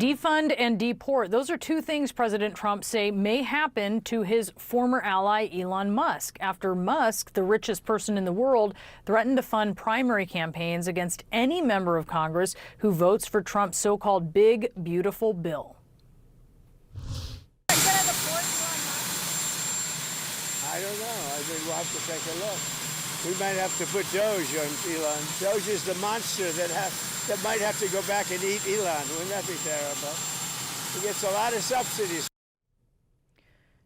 Defund and deport. Those are two things President Trump say may happen to his former ally, Elon Musk, after Musk, the richest person in the world, threatened to fund primary campaigns against any member of Congress who votes for Trump's so-called big, beautiful bill. I don't know. I think we'll have to take a look. We might have to put Doge on Elon. Doge is the monster that might have to go back and eat Elon. Wouldn't that be terrible? He gets a lot of subsidies.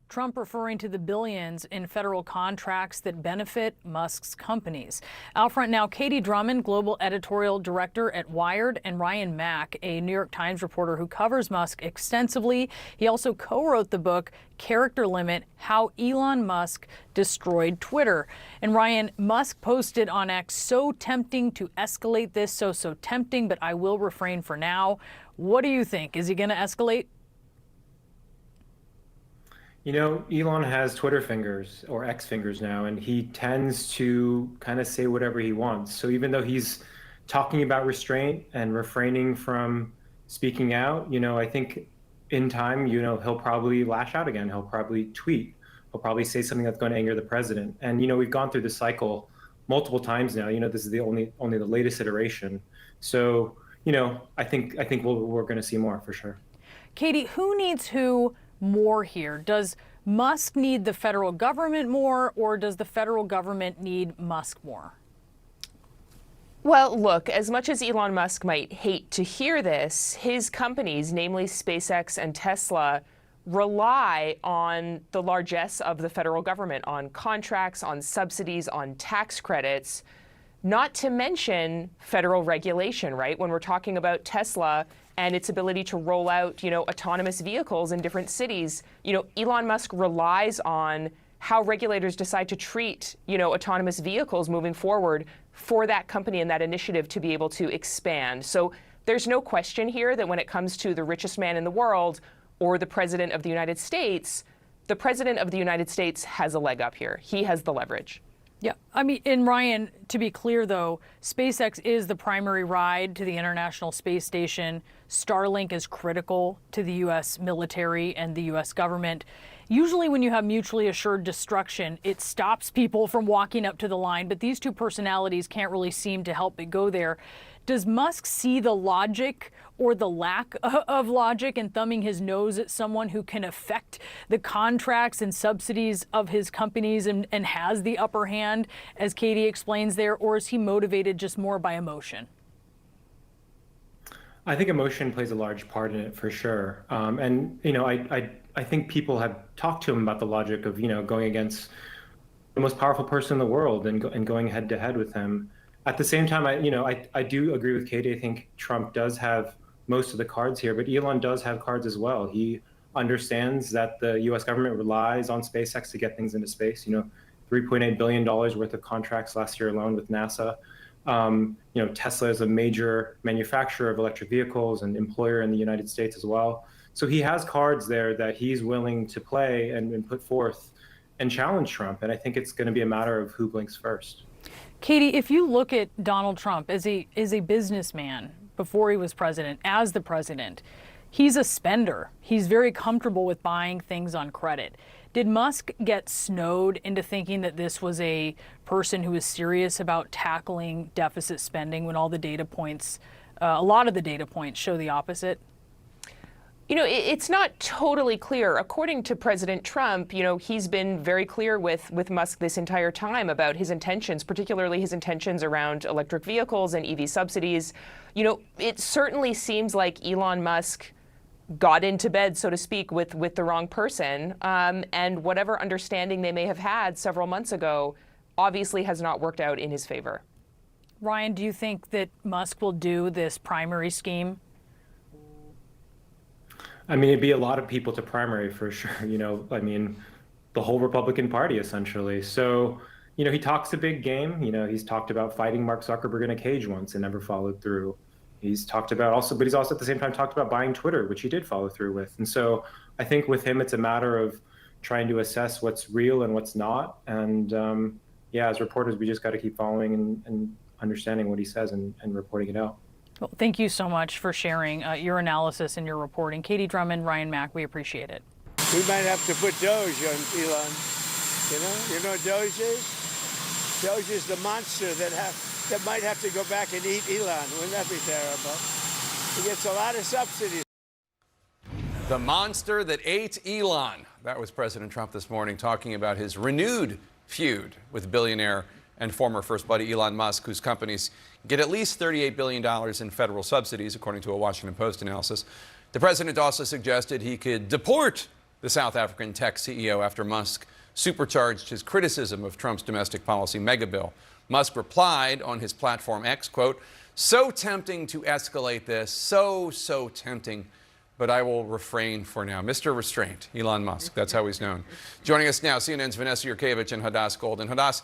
Trump referring to the billions in federal contracts that benefit Musk's companies. Out front now, Katie Drummond, global editorial director at Wired, and Ryan Mack, a New York Times reporter who covers Musk extensively. He also co-wrote the book Character Limit: How Elon Musk Destroyed Twitter. And Ryan, Musk posted on X, "So tempting to escalate this, so tempting, but I will refrain for now." What do you think? Is he going to escalate? You know, Elon has Twitter fingers, or X fingers now, and he tends to kind of say whatever he wants. So even though he's talking about restraint and refraining from speaking out, I think in time, he'll probably lash out again. He'll probably tweet. He'll probably say something that's going to anger the president. And, we've gone through this cycle multiple times now. This is the only the latest iteration. So, I think we're going to see more for sure. Katie, who needs who more here? Does Musk need the federal government more, or does the federal government need Musk more? Well, look, as much as Elon Musk might hate to hear this, his companies, namely SpaceX and Tesla, rely on the largesse of the federal government, on contracts, on subsidies, on tax credits, not to mention federal regulation, right? When we're talking about Tesla and its ability to roll out, autonomous vehicles in different cities, Elon Musk relies on how regulators decide to treat, autonomous vehicles moving forward for that company and that initiative to be able to expand. So there's no question here that when it comes to the richest man in the world or the president of the United States, the president of the United States has a leg up here. He has the leverage. Yeah, and Ryan, to be clear, though, SpaceX is the primary ride to the International Space Station. Starlink is critical to the U.S. military and the U.S. government. Usually when you have mutually assured destruction, it stops people from walking up to the line, but these two personalities can't really seem to help it go there. Does Musk see the logic or the lack of logic in thumbing his nose at someone who can affect the contracts and subsidies of his companies and has the upper hand, as Katie explains there, or is he motivated just more by emotion? I think emotion plays a large part in it for sure. I think people have talked to him about the logic of, going against the most powerful person in the world and going head to head with him. At the same time, I do agree with Katie. I think Trump does have most of the cards here, but Elon does have cards as well. He understands that the U.S. government relies on SpaceX to get things into space. $3.8 billion worth of contracts last year alone with NASA. Tesla is a major manufacturer of electric vehicles and employer in the United States as well. So he has cards there that he's willing to play and put forth and challenge Trump. And I think it's going to be a matter of who blinks first. Katie, if you look at Donald Trump as a businessman before he was president, as the president, he's a spender. He's very comfortable with buying things on credit. Did Musk get snowed into thinking that this was a person who was serious about tackling deficit spending when all the data points, a lot of the data points show the opposite? It's not totally clear. According to President Trump, he's been very clear with Musk this entire time about his intentions, particularly his intentions around electric vehicles and EV subsidies. It certainly seems like Elon Musk got into bed, so to speak, with the wrong person. And whatever understanding they may have had several months ago obviously has not worked out in his favor. Ryan, do you think that Musk will do this primary scheme? It'd be a lot of people to primary for sure. The whole Republican Party essentially. So, he talks a big game. He's talked about fighting Mark Zuckerberg in a cage once and never followed through. He's talked about but he's also at the same time talked about buying Twitter, which he did follow through with. And so I think with him, it's a matter of trying to assess what's real and what's not. And as reporters, we just got to keep following and understanding what he says and reporting it out. Well, thank you so much for sharing your analysis and your reporting. Katie Drummond, Ryan Mack, we appreciate it. We might have to put Doge on Elon. You know what Doge is? Doge is the monster that might have to go back and eat Elon. Wouldn't that be terrible? He gets a lot of subsidies. The monster that ate Elon. That was President Trump this morning talking about his renewed feud with billionaire and former First Buddy Elon Musk, whose companies get at least $38 billion in federal subsidies, according to a Washington Post analysis. The president also suggested he could deport the South African tech CEO after Musk supercharged his criticism of Trump's domestic policy megabill. Musk replied on his platform X, quote, "So tempting to escalate this, so tempting, but I will refrain for now." Mr. Restraint, Elon Musk, that's how he's known. Joining us now, CNN's Vanessa Yurkevich and Hadass Golden. Hadass,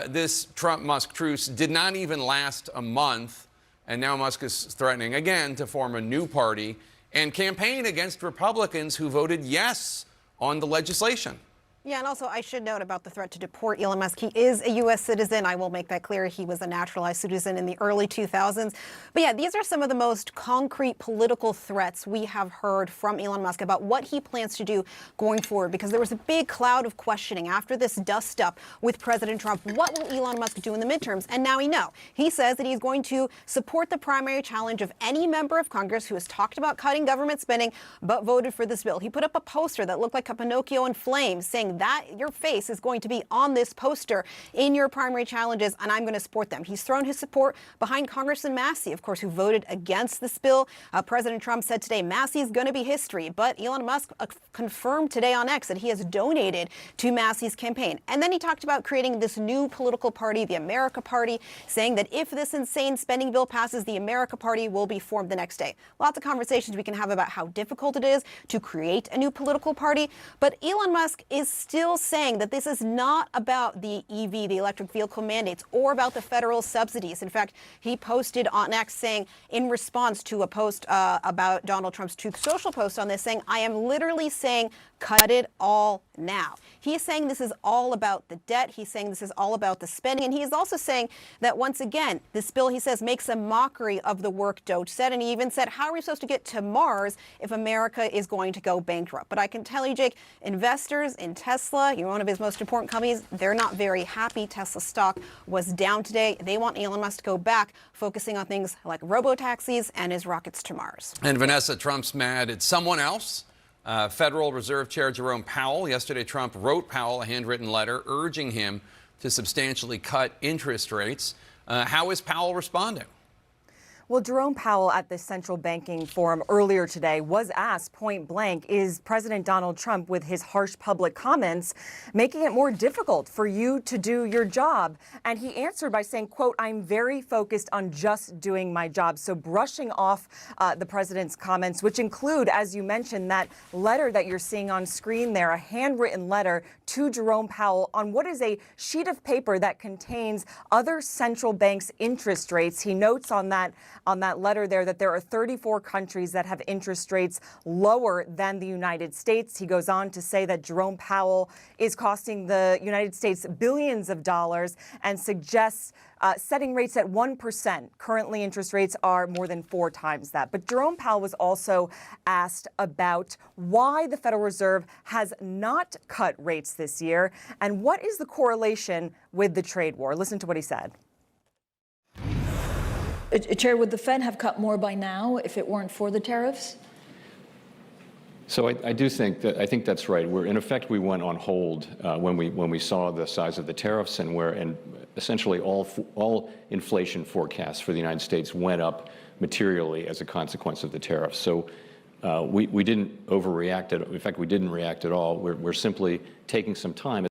this Trump-Musk truce did not even last a month, and now Musk is threatening again to form a new party and campaign against Republicans who voted yes on the legislation. Yeah, and also I should note about the threat to deport Elon Musk. He is a U.S. citizen. I will make that clear. He was a naturalized citizen in the early 2000s. But yeah, these are some of the most concrete political threats we have heard from Elon Musk about what he plans to do going forward, because there was a big cloud of questioning after this dust up with President Trump. What will Elon Musk do in the midterms? And now we know. He says that he's going to support the primary challenge of any member of Congress who has talked about cutting government spending but voted for this bill. He put up a poster that looked like a Pinocchio in flames saying that your face is going to be on this poster in your primary challenges, and I'm going to support them. He's thrown his support behind Congressman Massey, of course, who voted against this bill. President Trump said today Massey is going to be history, but Elon Musk confirmed today on X that he has donated to Massey's campaign. And then he talked about creating this new political party, the America Party, saying that if this insane spending bill passes, the America Party will be formed the next day. Lots of conversations we can have about how difficult it is to create a new political party, but Elon Musk is still saying that this is not about the EV, the electric vehicle mandates, or about the federal subsidies. In fact, he posted on X saying, in response to a post about Donald Trump's Truth Social post on this, saying, "I am literally saying, cut it all now." He's saying this is all about the debt. He's saying this is all about the spending. And he is also saying that, once again, this bill, he says, makes a mockery of the work Doge said. And he even said, how are we supposed to get to Mars if America is going to go bankrupt? But I can tell you, Jake, investors in Tesla, one of his most important companies, they're not very happy. Tesla stock was down today. They want Elon Musk to go back, focusing on things like robo-taxis and his rockets to Mars. And Vanessa, Trump's mad at someone else. Federal Reserve Chair Jerome Powell. Yesterday, Trump wrote Powell a handwritten letter urging him to substantially cut interest rates. How is Powell responding? Well, Jerome Powell at the central banking forum earlier today was asked point blank, is President Donald Trump, with his harsh public comments, making it more difficult for you to do your job? And he answered by saying, quote, "I'm very focused on just doing my job." So brushing off the president's comments, which include, as you mentioned, that letter that you're seeing on screen there, a handwritten letter to Jerome Powell on what is a sheet of paper that contains other central banks' interest rates. He notes on that letter there that there are 34 countries that have interest rates lower than the United States. He goes on to say that Jerome Powell is costing the United States billions of dollars and suggests setting rates at 1%. Currently, interest rates are more than 4 times that. But Jerome Powell was also asked about why the Federal Reserve has not cut rates this year and what is the correlation with the trade war. Listen to what he said. Chair, would the Fed have cut more by now if it weren't for the tariffs? So I think that's right. In effect, we went on hold when we saw the size of the tariffs and essentially all inflation forecasts for the United States went up materially as a consequence of the tariffs. So we didn't overreact. In fact, we didn't react at all. We're simply taking some time.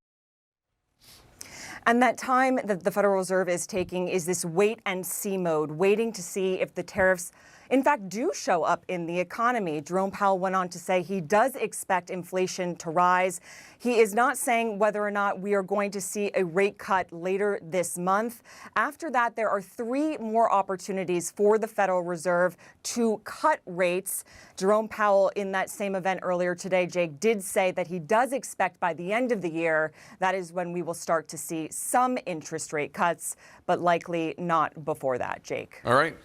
And that time that the Federal Reserve is taking is this wait and see mode, waiting to see if the tariffs, in fact, do show up in the economy. Jerome Powell went on to say he does expect inflation to rise. He is not saying whether or not we are going to see a rate cut later this month. After that, there are 3 more opportunities for the Federal Reserve to cut rates. Jerome Powell, in that same event earlier today, Jake, did say that he does expect by the end of the year, that is when we will start to see some interest rate cuts, but likely not before that, Jake. All right.